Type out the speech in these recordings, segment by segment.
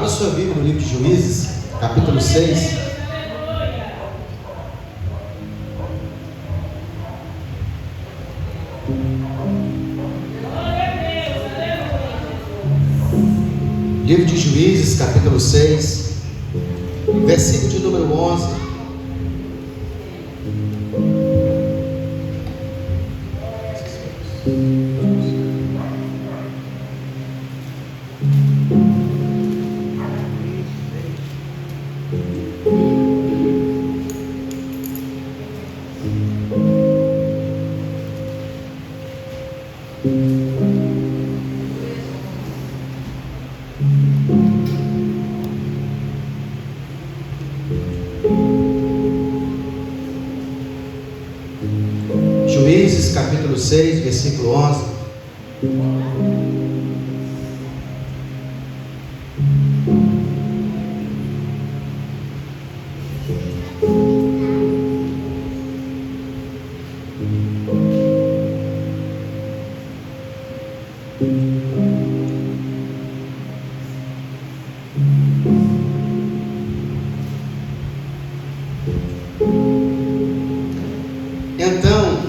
Abra sua Bíblia no livro de Juízes, capítulo 6. Livro de Juízes, capítulo 6, versículo de número 11. Juízes, capítulo 6, versículo 11. Então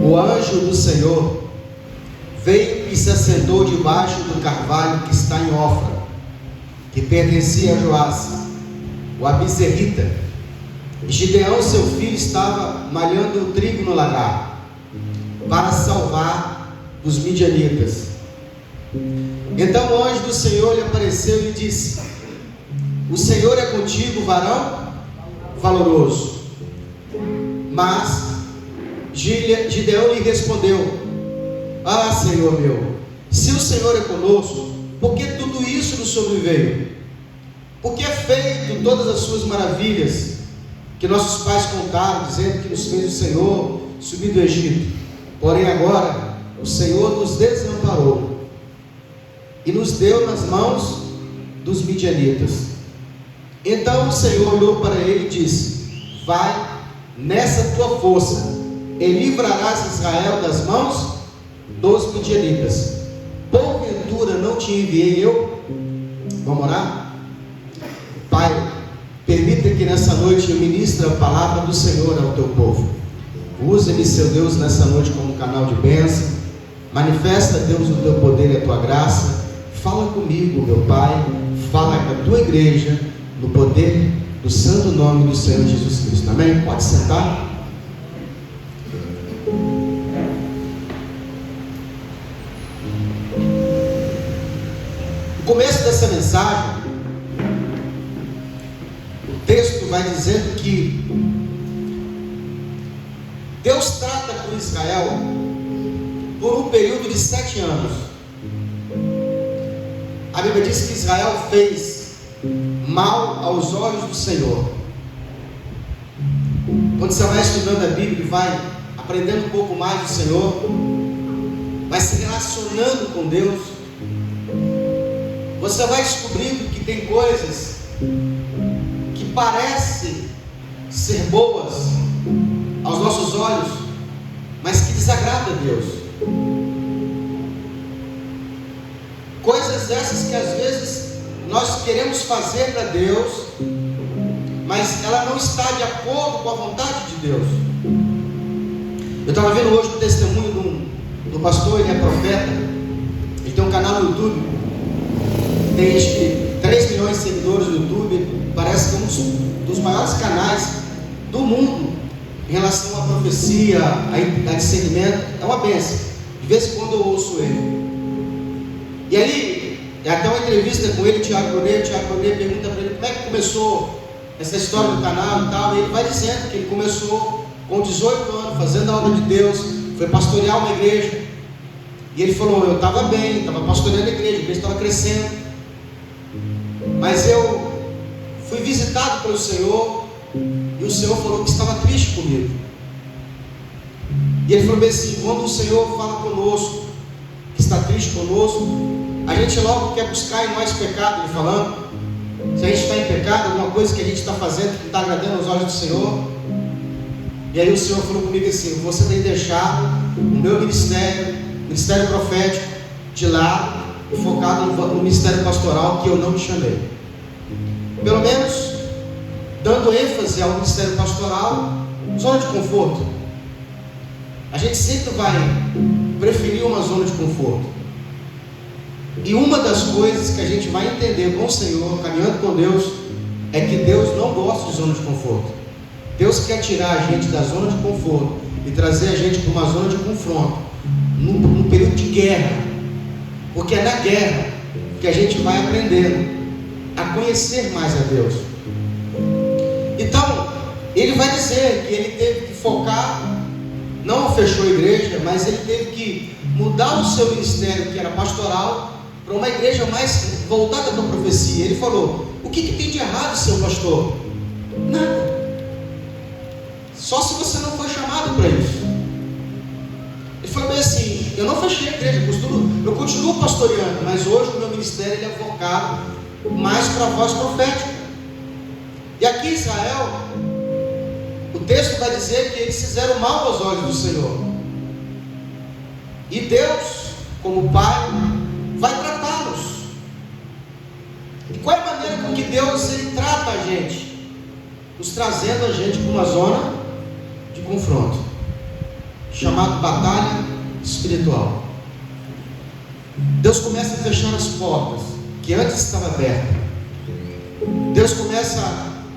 o anjo do Senhor veio e se assentou debaixo do carvalho que está em Ofra, que pertencia a Joás, o Abizerita. E Gideão, seu filho, estava malhando o trigo no lagar, para salvar os midianitas. Então o anjo do Senhor lhe apareceu e lhe disse: o Senhor é contigo, varão valoroso. Mas Gideão lhe respondeu: ah, Senhor meu, se o Senhor é conosco, por que tudo isso nos sobreveio? Por que é feito todas as suas maravilhas que nossos pais contaram, dizendo que nos fez o Senhor subir do Egito? Porém agora o Senhor nos desamparou e nos deu nas mãos dos midianitas. Então o Senhor olhou para ele e disse: vai nessa tua força e livrarás Israel das mãos dos midianitas. Porventura não te enviei eu? Vamos orar? Pai, permita que nessa noite eu ministre a palavra do Senhor ao teu povo. Use-me, seu Deus, nessa noite como canal de bênção. Manifesta, Deus, o teu poder e a tua graça. Fala comigo, meu Pai. Fala com a tua igreja, no poder do santo nome do Senhor Jesus Cristo. Amém? Pode sentar. No começo dessa mensagem, o texto vai dizendo que Deus trata com Israel por um período de 7 anos. A Bíblia diz que Israel fez mal aos olhos do Senhor. Quando você vai estudando a Bíblia e vai aprendendo um pouco mais do Senhor, vai se relacionando com Deus, você vai descobrindo que tem coisas que parecem ser boas aos nossos olhos, mas que desagradam a Deus. Coisas essas que às vezes nós queremos fazer para Deus, mas ela não está de acordo com a vontade de Deus. Eu estava vendo hoje um testemunho do pastor, ele é profeta, ele tem um canal no YouTube, tem acho que 3 milhões de seguidores no YouTube, parece que é um dos maiores canais do mundo em relação à profecia, a discernimento. É uma bênção, de vez em quando eu ouço ele. E aí, até uma entrevista com ele, Tiago Brunet pergunta para ele como é que começou essa história do canal e tal, e ele vai dizendo que ele começou com 18 anos, fazendo a obra de Deus, foi pastorear uma igreja, e ele falou: eu estava bem, estava pastoreando a igreja estava crescendo, mas eu fui visitado pelo Senhor, e o Senhor falou que estava triste comigo. E ele falou bem assim: quando o Senhor fala conosco, que está triste conosco, a gente logo quer buscar em nós pecado. Ele falando, se a gente está em pecado, alguma coisa que a gente está fazendo que não está agradando aos olhos do Senhor. E aí o Senhor falou comigo assim: você tem deixado o meu ministério profético de lado, focado no ministério pastoral que eu não me chamei. Pelo menos dando ênfase ao ministério pastoral, zona de conforto. A gente sempre vai preferir uma zona de conforto. E uma das coisas que a gente vai entender com o Senhor, caminhando com Deus, é que Deus não gosta de zona de conforto. Deus quer tirar a gente da zona de conforto e trazer a gente para uma zona de confronto, num período de guerra, porque é na guerra que a gente vai aprendendo a conhecer mais a Deus. Então, ele vai dizer que ele teve que focar, não fechou a igreja, mas ele teve que mudar o seu ministério, que era pastoral, para uma igreja mais voltada para a profecia. Ele falou: o que tem de errado, seu pastor? Nada. Só se você não foi chamado para isso. Ele falou bem assim: eu não fechei a igreja, eu continuo pastoreando, mas hoje o meu ministério ele é focado mais para a voz profética. E aqui em Israel, o texto vai dizer que eles fizeram mal aos olhos do Senhor. E Deus, como Pai, vai tratá-los. E qual é a maneira com que Deus ele trata a gente? Nos trazendo a gente para uma zona de confronto, chamado batalha espiritual. Deus começa a fechar as portas que antes estavam abertas. Deus começa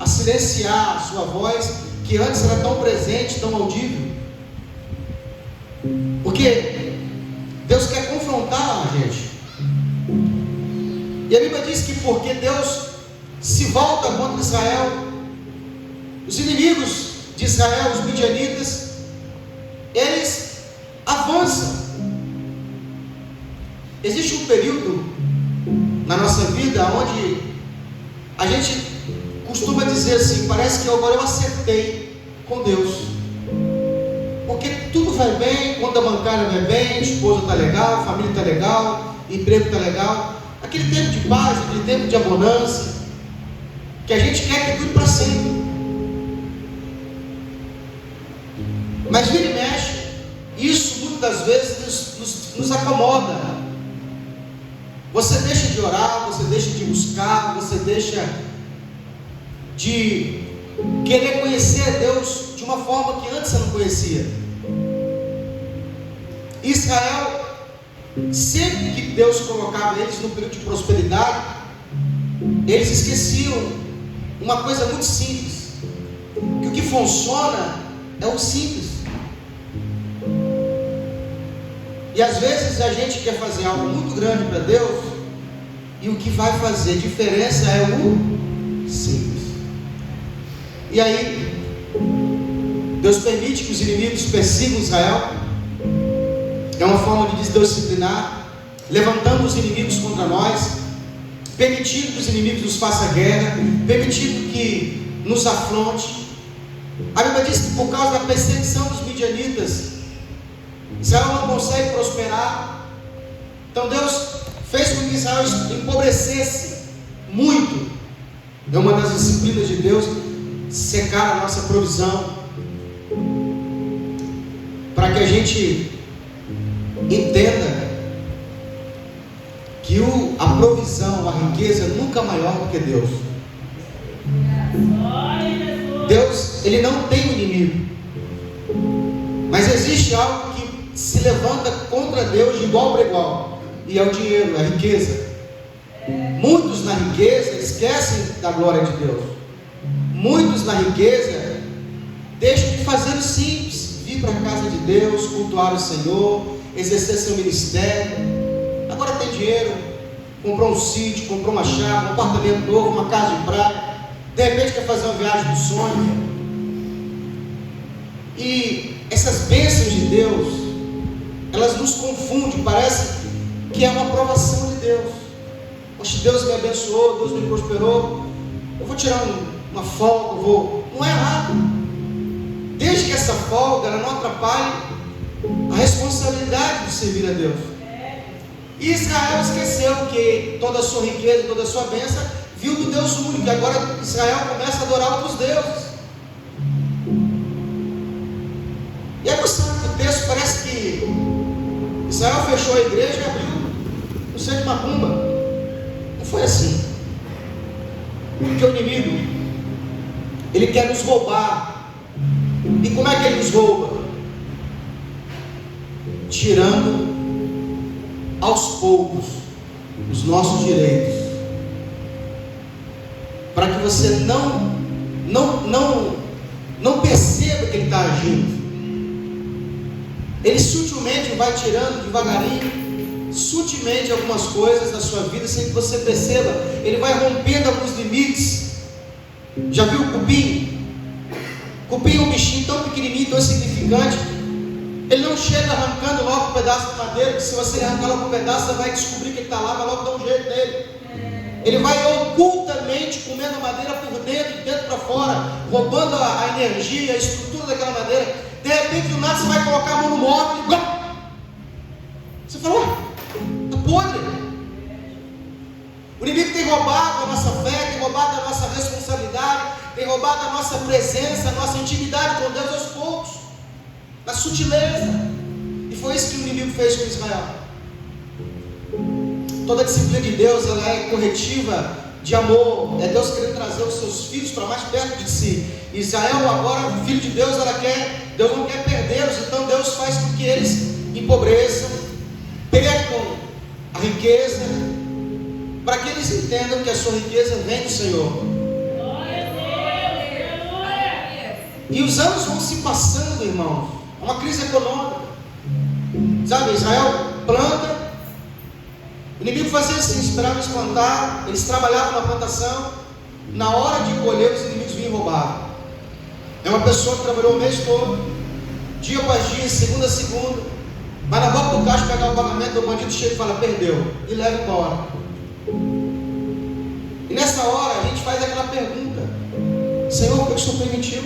a silenciar a sua voz, que antes era tão presente, tão audível. Porque Deus quer confrontar a gente. E a Bíblia diz que porque Deus se volta contra Israel, os inimigos de Israel, os midianitas, eles avançam. Existe um período na nossa vida onde a gente costuma dizer assim: parece que agora eu acertei com Deus, porque tudo vai bem, conta bancária vai bem, esposa está legal, família está legal, emprego está legal, aquele tempo de paz, aquele tempo de abundância, que a gente quer que dure para sempre. Mas vira e mexe, isso muitas das vezes nos acomoda. Você deixa de orar, você deixa de buscar, você deixa de querer conhecer a Deus de uma forma que antes você não conhecia. Israel, sempre que Deus colocava eles no período de prosperidade, eles esqueciam uma coisa muito simples, que o que funciona é o simples. E às vezes a gente quer fazer algo muito grande para Deus, e o que vai fazer diferença é o simples. E aí Deus permite que os inimigos persigam Israel. É uma forma de Deus disciplinar, levantando os inimigos contra nós, permitindo que os inimigos nos façam guerra, permitindo que nos afronte. A Bíblia diz que por causa da perseguição dos midianitas, Israel não consegue prosperar. Então Deus fez com que Israel empobrecesse muito. É uma das disciplinas de Deus, secar a nossa provisão, para que a gente entenda que a provisão, a riqueza nunca é maior do que Deus. Deus, ele não tem inimigo, mas existe algo que se levanta contra Deus de igual para igual, e é o dinheiro, a riqueza. Muitos na riqueza esquecem da glória de Deus. Muitos na riqueza deixam de fazer o simples, vir para a casa de Deus, cultuar o Senhor, exercer seu ministério. Agora tem dinheiro, comprou um sítio, comprou uma chácara, um apartamento novo, uma casa de praia, de repente quer fazer uma viagem do sonho. E essas bênçãos de Deus, elas nos confundem, parece que é uma aprovação de Deus. Poxa, Deus me abençoou, Deus me prosperou, eu vou tirar uma folga, não é errado, desde que essa folga ela não atrapalhe a responsabilidade de servir a Deus. E Israel esqueceu que toda a sua riqueza, toda a sua bênção viu do Deus único, e agora Israel começa a adorar outros deuses. E aí o texto parece que Israel fechou a igreja e abriu no centro de macumba. Não foi assim. Porque o inimigo, ele quer nos roubar. E como é que ele nos rouba? Tirando aos poucos os nossos direitos, para que você não perceba que ele está agindo. Ele sutilmente vai tirando devagarinho, sutilmente algumas coisas da sua vida, sem que você perceba. Ele vai rompendo alguns limites. Já viu o cupim? Cupim é um bichinho tão pequenininho, tão insignificante. Ele não chega arrancando logo um pedaço de madeira, que se você arrancar logo um pedaço, você vai descobrir que ele está lá, vai logo dar um jeito nele. Ele vai ocultamente comendo a madeira por dentro, de dentro para fora, roubando a energia, a estrutura daquela madeira. De repente, do nada, você vai colocar a mão no móvel e você fala: está podre. O inimigo tem roubado a nossa fé, tem roubado a nossa responsabilidade, tem roubado a nossa presença, a nossa intimidade com Deus aos poucos, na sutileza. E foi isso que o inimigo fez com Israel. Toda a disciplina de Deus, ela é corretiva de amor. É Deus querendo trazer os seus filhos para mais perto de si. Israel agora, filho de Deus, Deus não quer perdê-los. Então Deus faz com que eles empobreçam, percam a riqueza, para que eles entendam que a sua riqueza vem do Senhor. E os anos vão se passando, irmãos. É uma crise econômica. Sabe, Israel planta, o inimigo fazia assim, esperava eles plantar, eles trabalhavam na plantação, na hora de colher, os inimigos vinham roubar. É uma pessoa que trabalhou o mês todo, dia após dia, segunda a segunda, vai na boca do caixa pegar o pagamento, o bandido chega e fala: perdeu, e leva embora. E nessa hora a gente faz aquela pergunta: Senhor, por que o Senhor permitiu?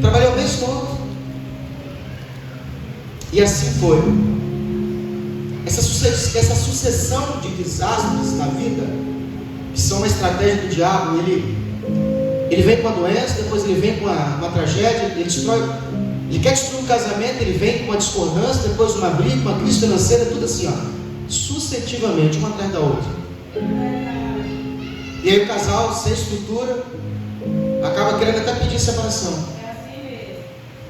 Trabalhei o mês todo. E assim foi. Essa sucessão de desastres na vida, que são uma estratégia do diabo. Ele vem com a doença, depois ele vem com uma tragédia, ele quer destruir um casamento, ele vem com uma discordância, depois uma briga, uma crise financeira, tudo assim, sucessivamente, uma atrás da outra. E aí o casal, sem estrutura, acaba querendo até pedir separação.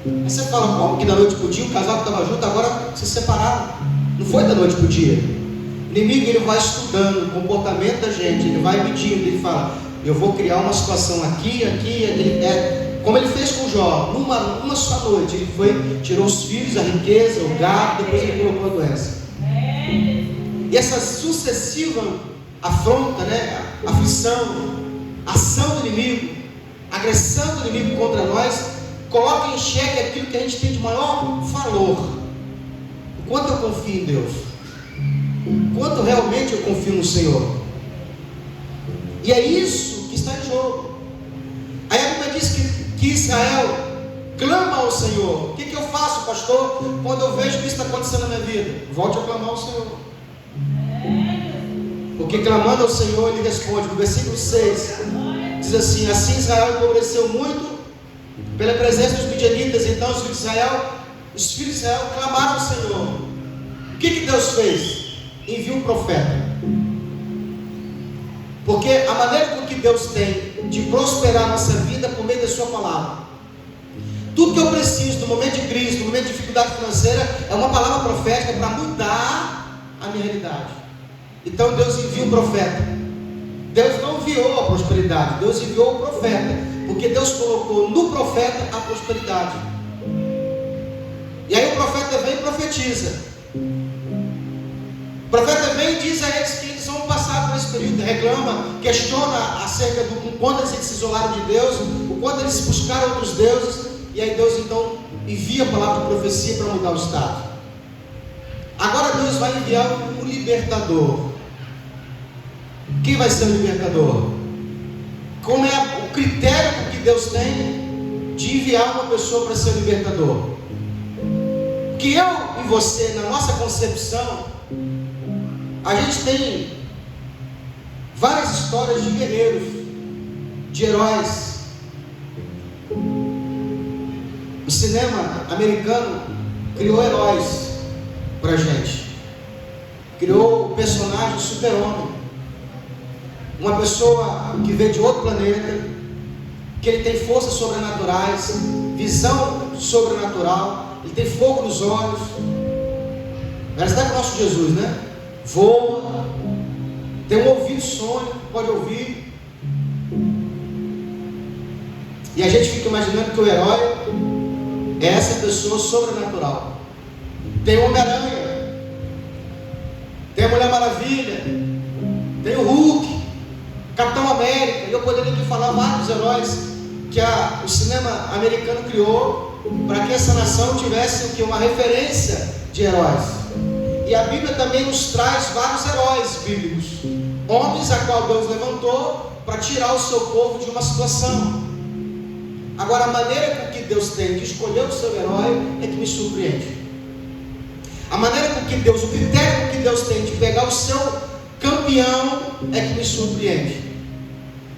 Aí você fala: como que da noite para o dia o casal que estava junto agora se separaram? Não foi da noite para o dia. O inimigo, ele vai estudando o comportamento da gente, ele vai medindo, ele fala: eu vou criar uma situação aqui. Como ele fez com Jó, numa só noite, ele foi, tirou os filhos, a riqueza, o gado, depois ele colocou a doença. E essa sucessiva afronta, aflição, ação do inimigo, agressão do inimigo contra nós, coloca em xeque aquilo que a gente tem de maior valor. O quanto eu confio em Deus, o quanto realmente eu confio no Senhor. E é isso que está em jogo. Aí a Bíblia diz que Israel clama ao Senhor. O que eu faço, pastor, quando eu vejo que isso está acontecendo na minha vida? Volte a clamar ao Senhor. Porque clamando ao Senhor, ele responde. No versículo 6 diz assim: assim Israel empobreceu muito pela presença dos midianitas. Então os filhos de Israel clamaram ao Senhor. O que Deus fez? Enviou um profeta. Porque a maneira com que Deus tem de prosperar a nossa vida é por meio da sua palavra. Tudo que eu preciso no momento de crise, no momento de dificuldade financeira, é uma palavra profética para mudar a minha realidade. Então Deus envia um profeta. Deus não enviou a prosperidade, Deus enviou o profeta, porque Deus colocou no profeta a prosperidade. E aí o profeta vem e profetiza. O profeta vem e diz a eles que eles vão passar por esse período, reclama, questiona acerca do quanto eles se isolaram de Deus, o quanto eles buscaram outros deuses. E aí Deus então envia a palavra de profecia para mudar o estado. Agora Deus vai enviar um libertador. Quem vai ser o libertador? Como é o critério que Deus tem de enviar uma pessoa para ser o libertador? Que eu e você, na nossa concepção, a gente tem várias histórias de guerreiros, de heróis. O cinema americano criou heróis para a gente. criou o personagem do Super-Homem. Uma pessoa que veio de outro planeta, que ele tem forças sobrenaturais, visão sobrenatural, ele tem fogo nos olhos. Parece até que o nosso Jesus, né? Voa, tem um ouvido sônico, pode ouvir. E a gente fica imaginando que o herói é essa pessoa sobrenatural. Tem o Homem-Aranha, tem a Mulher Maravilha, tem o Hulk, Capitão América. E eu poderia aqui falar vários heróis que o cinema americano criou para que essa nação tivesse o que? Uma referência de heróis. E a Bíblia também nos traz vários heróis bíblicos, homens a qual Deus levantou para tirar o seu povo de uma situação. Agora, a maneira com que Deus tem de escolher o seu herói é que me surpreende. A maneira com que Deus, o critério com que Deus tem de pegar o seu campeão é que me surpreende.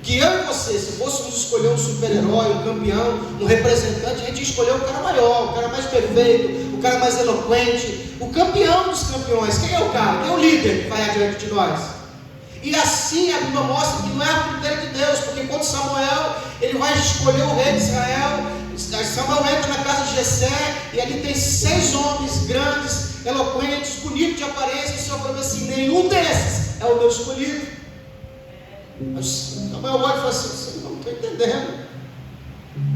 Que eu e você, se fôssemos escolher um super-herói, um campeão, um representante, a gente ia escolher o cara maior, o cara mais perfeito, o cara mais eloquente, o campeão dos campeões. Quem é o cara? Quem é o líder que vai adiante de nós? E assim a Bíblia mostra que não é o critério de Deus, porque quando Samuel, ele vai escolher o rei de Israel, Samuel entra na casa de Jessé, e ali tem 6 homens grandes, eloquentes, bonitos de aparência, e o Senhor falou assim: nenhum desses é o meu escolhido. Samuel olha e fala assim: não estou entendendo.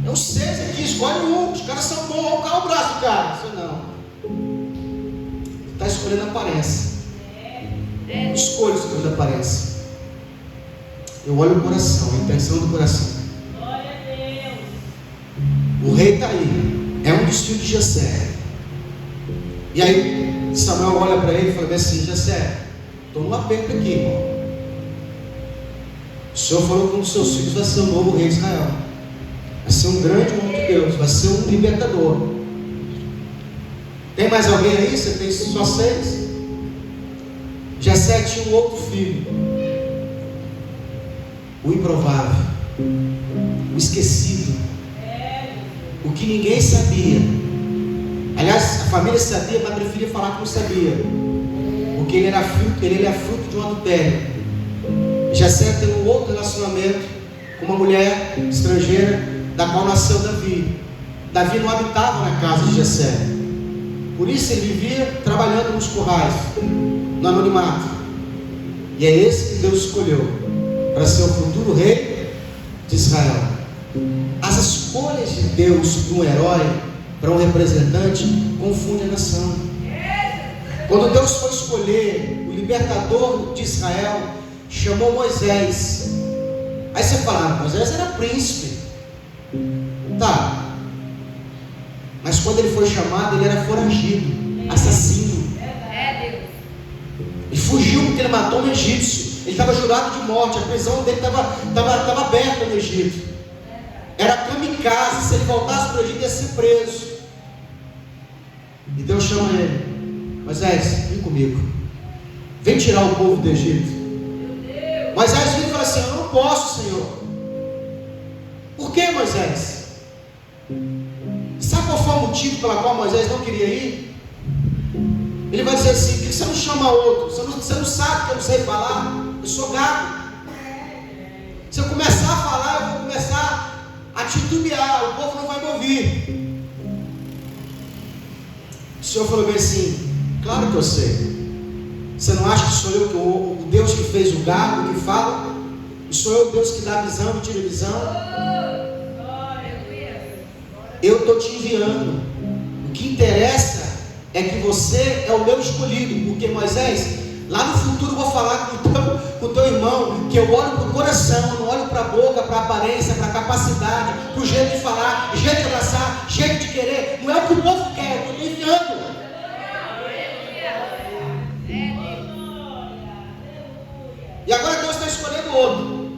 É os 6 aqui, escolhe um, os caras são bons, olha o braço do cara. Eu disse: não, está escolhendo a aparência. Escolha escolhendo a aparência. Eu olho o coração, a intenção do coração. Glória a Deus. O rei está aí, é um dos filhos de Jessé. E aí Samuel olha para ele e fala assim: Jessé, estou num aperto aqui, irmão. O Senhor falou que um dos seus filhos vai ser o novo rei de Israel, vai ser um grande homem de Deus, vai ser um libertador. Tem mais alguém aí? Você tem só 6? Jessé tinha um outro filho, o improvável, o esquecido, o que ninguém sabia. Aliás, a família sabia, mas preferia falar que não sabia, porque ele era fruto de um adultério. Jessé tem um outro relacionamento com uma mulher estrangeira, da qual nasceu Davi. Davi não habitava na casa de Jessé, por isso ele vivia trabalhando nos currais, no anonimato. E é esse que Deus escolheu para ser o futuro rei de Israel. As escolhas de Deus de um herói para um representante confundem a nação. Quando Deus foi escolher o libertador de Israel, chamou Moisés. Aí você fala: Moisés era príncipe. Tá, mas quando ele foi chamado, ele era foragido, assassino. Ele fugiu porque ele matou um egípcio. Ele estava jurado de morte. A prisão dele estava aberta no Egito. Era kamikaze. Se ele voltasse para o Egito, ia ser preso. E Deus chama ele: Moisés, vem comigo, vem tirar o povo do Egito. Moisés vem e fala assim: eu não posso, Senhor. Por que, Moisés? Sabe qual foi o motivo pelo qual Moisés não queria ir? Ele vai dizer assim: por que você não chama outro? Você não sabe que eu não sei falar? Eu sou gago. Se eu começar a falar, eu vou começar a titubear, o povo não vai me ouvir. O Senhor falou bem assim: claro que eu sei. Você não acha que sou eu, o Deus que fez o gado, que fala? E sou eu o Deus que dá visão e tira visão? Eu estou te enviando. O que interessa é que você é o meu escolhido. Porque, Moisés, lá no futuro eu vou falar com o teu irmão, que eu olho para o coração, eu não olho para a boca, para a aparência, para a capacidade, para o jeito de falar, jeito de abraçar, jeito de querer. Não é o que o povo quer, eu estou enviando. E agora Deus está escolhendo outro.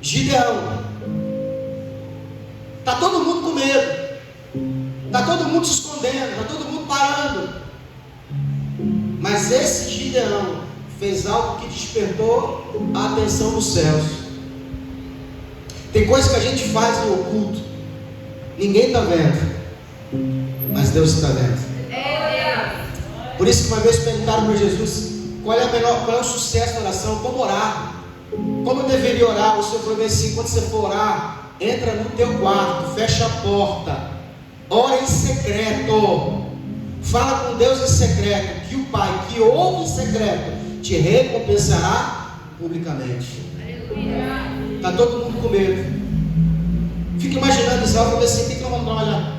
Gideão. Está todo mundo com medo, está todo mundo se escondendo, está todo mundo parando. Mas esse Gideão fez algo que despertou a atenção dos céus. Tem coisa que a gente faz no oculto, ninguém está vendo, mas Deus está vendo. Por isso que uma vez perguntaram para Jesus qual é o sucesso da oração, como orar, como eu deveria orar. O Senhor falou assim: quando você for orar, entra no teu quarto, fecha a porta, ora em secreto, fala com Deus em secreto, que o Pai que ouve em secreto te recompensará publicamente. Está todo mundo com medo. Fica imaginando Israel, falando assim: o que nós vamos trabalhar?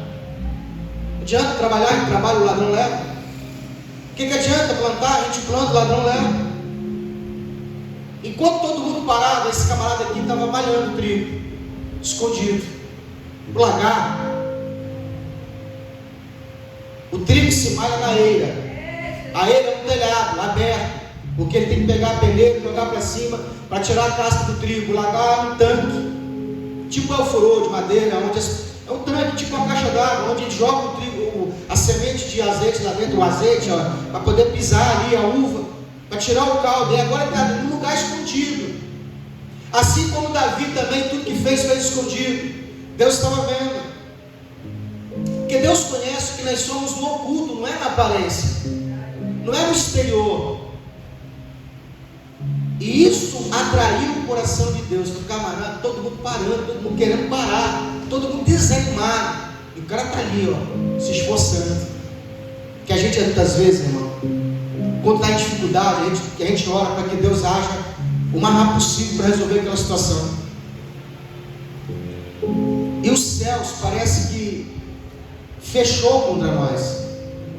Adianta trabalhar em trabalho, o ladrão leva? O que adianta plantar? A gente planta, o ladrão leva. Enquanto todo mundo parado, esse camarada aqui estava malhando trigo, escondido, no lagar. O trigo se malha na eira. A eira é um telhado, aberto, porque ele tem que pegar a peneira e jogar para cima para tirar a casca do trigo. O lagar é um tanque, tipo é o furô de madeira, onde é um tanque, tipo uma caixa d'água, onde a gente joga o trigo, a semente de azeite lá dentro, o azeite, para poder pisar ali a uva, para tirar o caldo. E agora está num lugar escondido. Assim como Davi também, tudo que fez escondido. Deus estava vendo. Porque Deus conhece que nós somos no oculto, não é na aparência, não é no exterior. E isso atraiu o coração de Deus. O camarada, todo mundo parando, todo mundo querendo parar, todo mundo desanimado. E o cara está ali, ó, se esforçando. Que a gente muitas vezes, irmão, quando está em dificuldade, a gente ora para que Deus haja o mais rápido possível para resolver aquela situação. E os céus parece que fechou contra nós.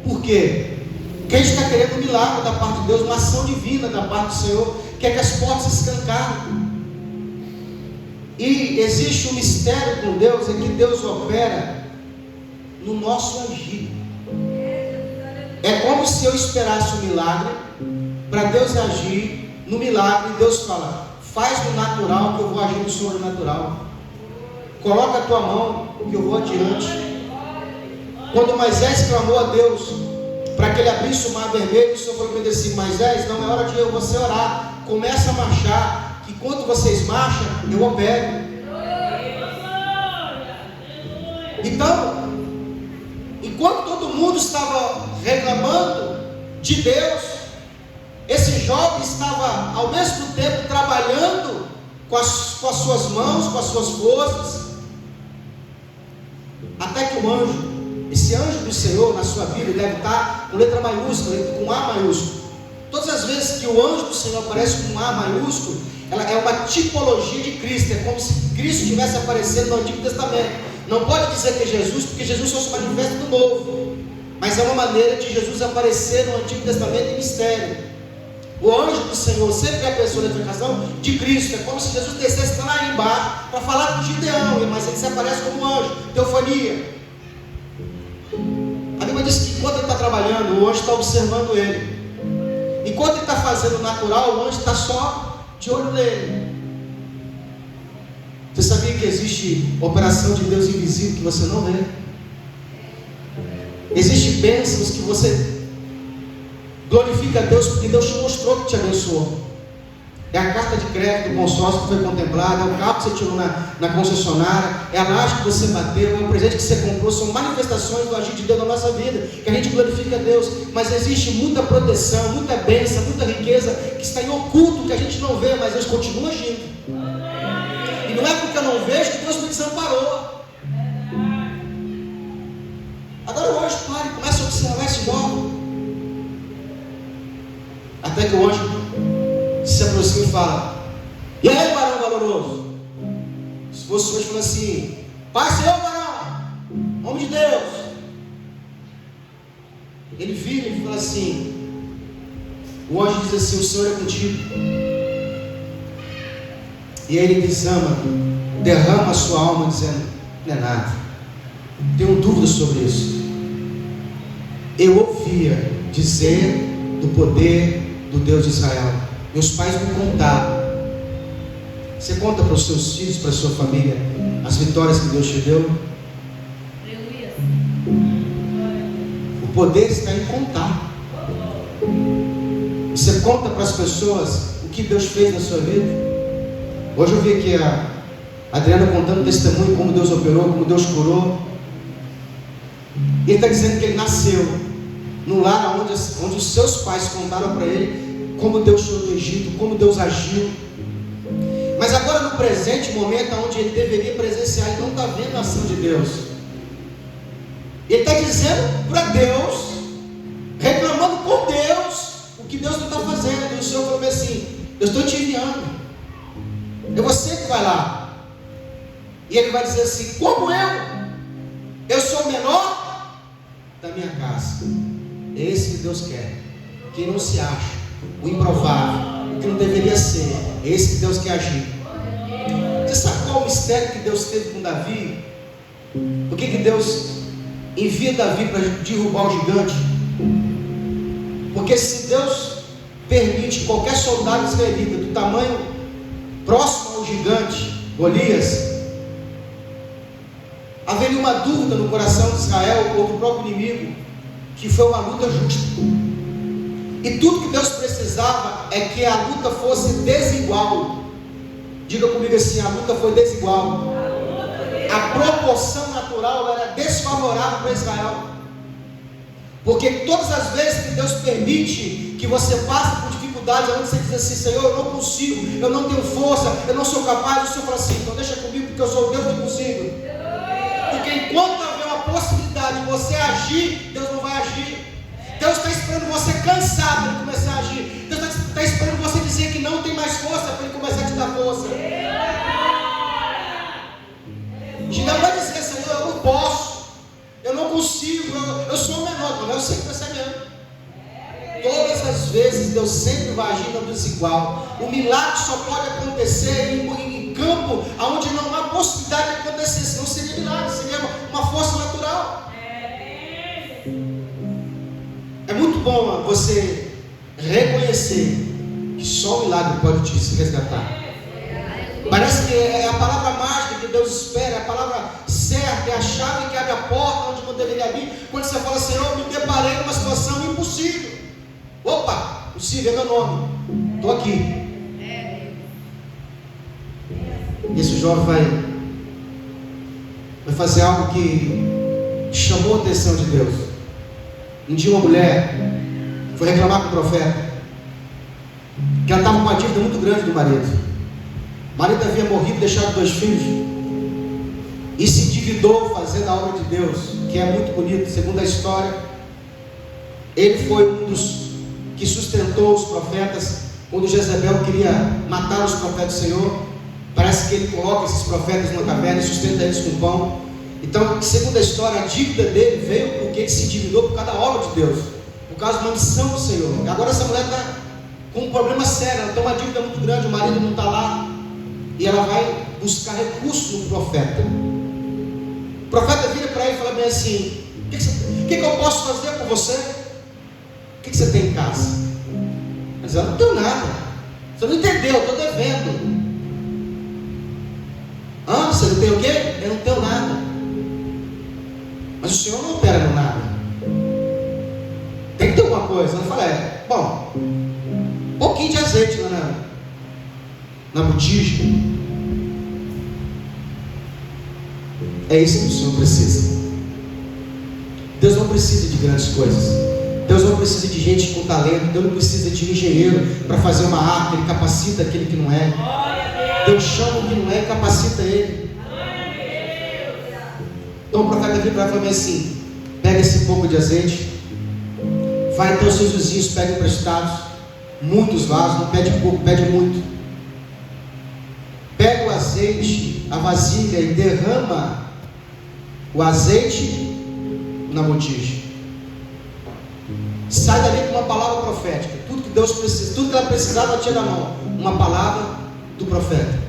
Por quê? Porque a gente está querendo um milagre da parte de Deus, uma ação divina da parte do Senhor, quer que as portas se escancarem. E existe um mistério com Deus, é que Deus opera no nosso agir. É como se eu esperasse um milagre para Deus agir no milagre. E Deus fala: faz no natural que eu vou agir no sobrenatural. Coloca a tua mão que eu vou adiante. Quando Moisés clamou a Deus para que ele abrisse o mar vermelho, o Senhor falou para ele assim: Moisés, não é hora de você orar, começa a marchar, que quando vocês marcham, eu opero. Então, enquanto todo mundo estava reclamando de Deus, esse jovem estava ao mesmo tempo trabalhando com as suas mãos, com as suas forças, até que o anjo, esse anjo do Senhor na sua vida, deve estar com letra maiúscula, com A maiúsculo. Todas as vezes que o anjo do Senhor aparece com A maiúsculo, ela é uma tipologia de Cristo. É como se Cristo estivesse aparecendo no Antigo Testamento. Não pode dizer que é Jesus, porque Jesus só se manifesta no Novo, mas é uma maneira de Jesus aparecer no Antigo Testamento em mistério. O anjo do Senhor sempre é a pessoa da identificação de Cristo. É como se Jesus descesse lá embaixo para falar com Gideão, mas ele se aparece como anjo, teofania. A Bíblia diz que enquanto ele está trabalhando, o anjo está observando ele. Enquanto ele está fazendo o natural, o anjo está só de olho nele. Você sabia que existe operação de Deus invisível que você não vê? Existem bênçãos que você glorifica a Deus porque Deus te mostrou que te abençoou. É a carta de crédito do consórcio que foi contemplada, é o carro que você tirou na concessionária, é a laje que você bateu, é o presente que você comprou. São manifestações do agir de Deus na nossa vida, que a gente glorifica a Deus. Mas existe muita proteção, muita bênção, muita riqueza que está em oculto, que a gente não vê, mas Deus continua agindo. E não é porque eu não vejo que Deus me desamparou. Agora o anjo para e começa a observar esse jovem, até que o anjo se aproxima e fala: e aí, varão valoroso? Se fosse hoje, fala assim: Pai, Senhor, varão, homem de Deus. Ele vira e fala assim, o anjo diz assim: o Senhor é contigo. E aí ele diz: ama, derrama a sua alma, dizendo: não é nada, tenho dúvidas sobre isso. Eu ouvia dizer do poder do Deus de Israel. Meus pais me contaram. Você conta para os seus filhos, para a sua família, as vitórias que Deus te deu? O poder está em contar. Você conta para as pessoas o que Deus fez na sua vida? Hoje eu vi aqui a Adriana contando testemunho, como Deus operou, como Deus curou. Ele está dizendo que ele nasceu no lar onde os seus pais contaram para ele como Deus tirou do Egito, como Deus agiu. Mas agora no presente momento, onde ele deveria presenciar, ele não está vendo a ação de Deus. Ele está dizendo para Deus, reclamando com Deus, o que Deus não está fazendo. E o Senhor falou assim: eu estou te enviando, é você que vai lá. E ele vai dizer assim: como eu sou o menor da minha casa. É esse que Deus quer, quem não se acha, o improvável, o que não deveria ser. É esse que Deus quer agir. Você sabe qual o mistério que Deus teve com Davi? Por que Deus envia Davi para derrubar o gigante? Porque se Deus permite qualquer soldado israelita do tamanho próximo ao gigante Golias, haveria uma dúvida no coração de Israel ou do próprio inimigo, que foi uma luta justa. E tudo que Deus precisava é que a luta fosse desigual. Diga comigo assim: a luta foi desigual. A proporção natural era desfavorável para Israel. Porque todas as vezes que Deus permite que você passe por dificuldades, onde você diz assim: Senhor, eu não consigo, eu não tenho força, eu não sou capaz, o Senhor fala assim: então deixa comigo, porque eu sou o Deus do impossível. Porque enquanto haver uma possibilidade de você agir, Deus não vai agir. Deus está esperando você cansar para Ele começar a agir. Deus está esperando você dizer que não tem mais força para Ele começar a te dar força. Gideão vai dizer: Senhor, eu não posso, eu não consigo, eu sou o menor. Não, eu sei que você é mesmo. Todas as vezes Deus sempre vai agir no desigual. O milagre só pode acontecer em campo onde não há possibilidade de acontecer, senão seria milagre, seria uma força natural. É muito bom você reconhecer que só o milagre pode te resgatar. Parece que é a palavra mágica que Deus espera, é a palavra certa, é a chave que abre a porta onde não deveria abrir. Quando você fala: Senhor, me deparei numa situação impossível. Opa, possível é meu nome, estou aqui. Esse jovem vai fazer algo que chamou a atenção de Deus. Um dia uma mulher foi reclamar com o profeta que ela estava com uma dívida muito grande do marido. O marido havia morrido, deixado 2 filhos, e se endividou fazendo a obra de Deus, que é muito bonito. Segundo a história, ele foi um dos que sustentou os profetas quando Jezebel queria matar os profetas do Senhor. Parece que ele coloca esses profetas numa caverna e sustenta eles com pão. Então, segundo a história, a dívida dele veio porque ele se endividou por causa da obra de Deus, por causa de uma missão do Senhor. Agora essa mulher está com um problema sério, ela tem uma dívida muito grande, o marido não está lá, e ela vai buscar recursos no profeta. O profeta vira para ele e fala bem assim: o que eu posso fazer por você? O que você tem em casa? Mas ela: não tenho nada. Você não entendeu, eu estou devendo. Você não tem o quê? Eu não tenho nada. Mas o Senhor não opera no nada. Tem que ter alguma coisa. Ela fala: bom, um pouquinho de azeite lá na botija. É isso que o Senhor precisa. Deus não precisa de grandes coisas. Deus não precisa de gente com talento. Deus não precisa de engenheiro para fazer uma arca. Ele capacita aquele que não é. Deus chama o que não é e capacita ele. Então o profeta veio para falar assim: pega esse pouco de azeite, vai até os seus vizinhos, pega emprestados, muitos vasos, não pede pouco, pede muito. Pega o azeite, a vasilha, e derrama o azeite na botija. Sai dali com uma palavra profética. Tudo que Deus precisa, tudo que ela precisava, ela tinha na mão. Uma palavra do profeta.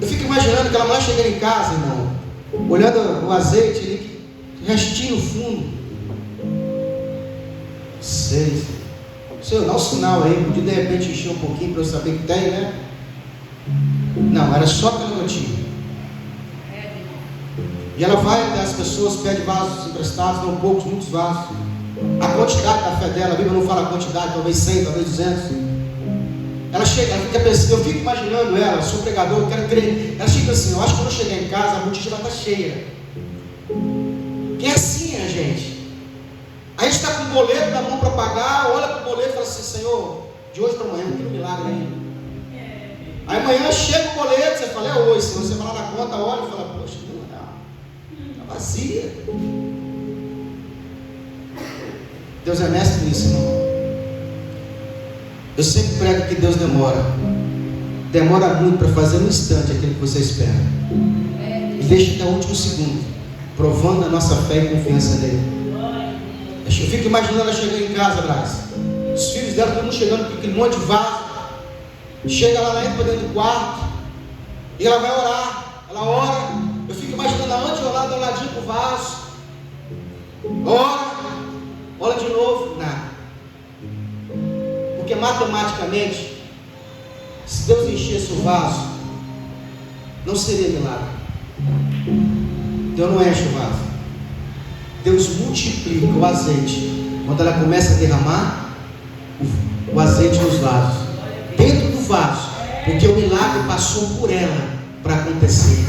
Eu fico imaginando aquela mulher chegando em casa, irmão, olhando o azeite ali, restinho no fundo. Sei, Senhor, dá um sinal aí, podia de repente encher um pouquinho para eu saber que tem, né? Não, era só pela gotinha. E ela vai até as pessoas, pede vasos emprestados, dão poucos, muitos vasos. A quantidade da fé dela, a Bíblia não fala a quantidade, talvez 100, talvez 200. Ela chega, ela fica pensando, eu fico imaginando ela, eu sou pregador, eu quero crer. Ela fica assim: eu acho que quando eu chegar em casa, a botija vai estar cheia. Que é assim, gente. A gente está com o boleto na mão para pagar, olha para o boleto e fala assim: Senhor, de hoje para amanhã não tem um milagre ainda. Aí amanhã chega o boleto, você fala: é hoje. Se você vai lá na conta, olha e fala: poxa, não, está vazia. Deus é mestre nisso, irmão. Eu sempre prego que Deus demora muito para fazer no instante aquilo que você espera, e deixa até o último segundo, provando a nossa fé e confiança nele. Eu fico imaginando ela chegando em casa, Braz, os filhos dela, todo mundo chegando com aquele monte de vaso. Chega lá, ela entra dentro do quarto e ela vai orar. Ela ora. Eu fico imaginando ela antes de orar, dá um ladinho pro vaso, ora de novo, nada. Porque matematicamente, se Deus enchesse o vaso, não seria milagre. Deus não enche o vaso. Deus multiplica o azeite quando ela começa a derramar o azeite nos vasos, dentro do vaso, porque o milagre passou por ela para acontecer.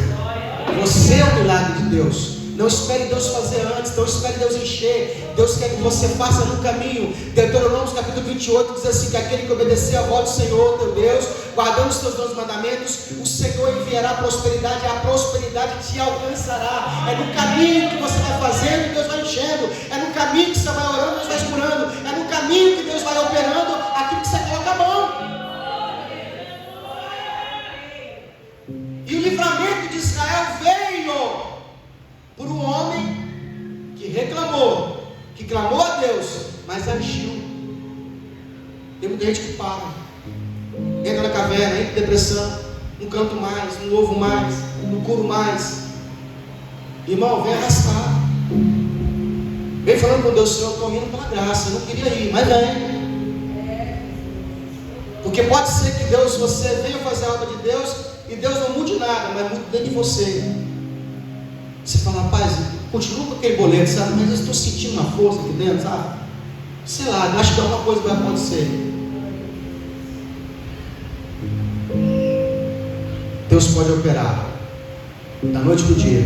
Você é o milagre de Deus. Não espere Deus fazer antes, não espere Deus encher. Deus quer que você faça no caminho. Deuteronômio capítulo 28 diz assim: que aquele que obedecer a voz do Senhor teu Deus, guardando os teus 12 mandamentos, o Senhor enviará prosperidade, e a prosperidade te alcançará. É no caminho que você vai fazendo que Deus vai enchendo. É no caminho que você vai orando, Deus vai curando. É no caminho que Deus vai operando aquilo que você coloca a mão. E o livramento de Israel veio por um homem que reclamou, que clamou a Deus, mas agiu. Tem muita gente que para, entra na caverna, entra em depressão, não canto mais, não louvo mais, não curo mais. Irmão, vem arrastar. Vem falando com Deus: Senhor, eu estou indo pela graça, eu não queria ir, mas vem. Porque pode ser que Deus, você venha fazer a obra de Deus e Deus não mude nada, mas mude dentro de você. Você fala: rapaz, continua com aquele boleto, sabe? Mas eu estou sentindo uma força aqui dentro, sabe? Sei lá, acho que alguma coisa vai acontecer. Deus pode operar da noite para o dia,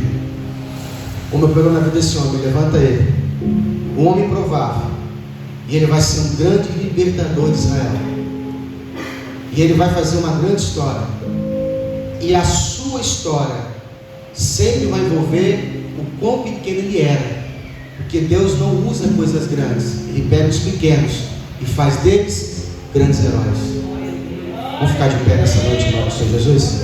como operou na vida desse homem. Levanta ele, um homem provável, e ele vai ser um grande libertador de Israel, e ele vai fazer uma grande história, e a sua história sempre vai envolver o quão pequeno ele era, porque Deus não usa coisas grandes, Ele pega os pequenos e faz deles grandes heróis. Vamos ficar de pé nessa noite em nome do Senhor Jesus?